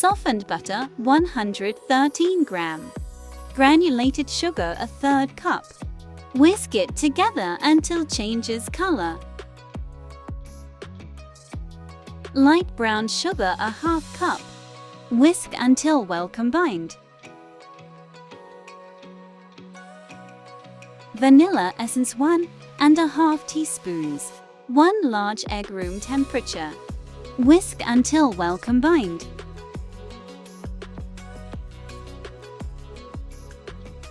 Softened butter 113 gram. Granulated sugar 1/3 cup. Whisk it together until changes color. Light brown sugar 1/2 cup. Whisk until well combined. Vanilla essence 1½ teaspoons. 1 large egg room temperature. Whisk until well combined.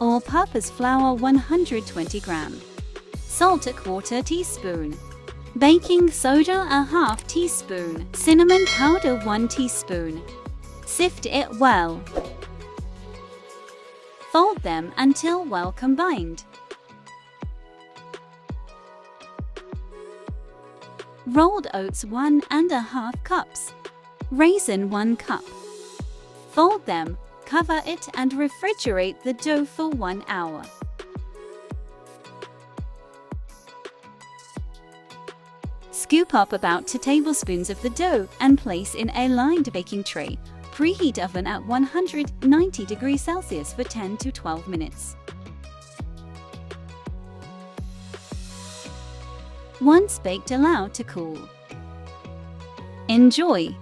All-purpose flour 120 gram. Salt 1/4 teaspoon. Baking soda 1/2 teaspoon. Cinnamon powder 1 teaspoon. Sift it well. Fold them until well combined. Rolled oats 1½ cups. Raisin 1 cup. Fold them, cover it and refrigerate the dough for 1 hour. Scoop up about 2 tablespoons of the dough and place in a lined baking tray. Preheat oven at 190 degrees Celsius for 10 to 12 minutes. Once baked, allow to cool. Enjoy!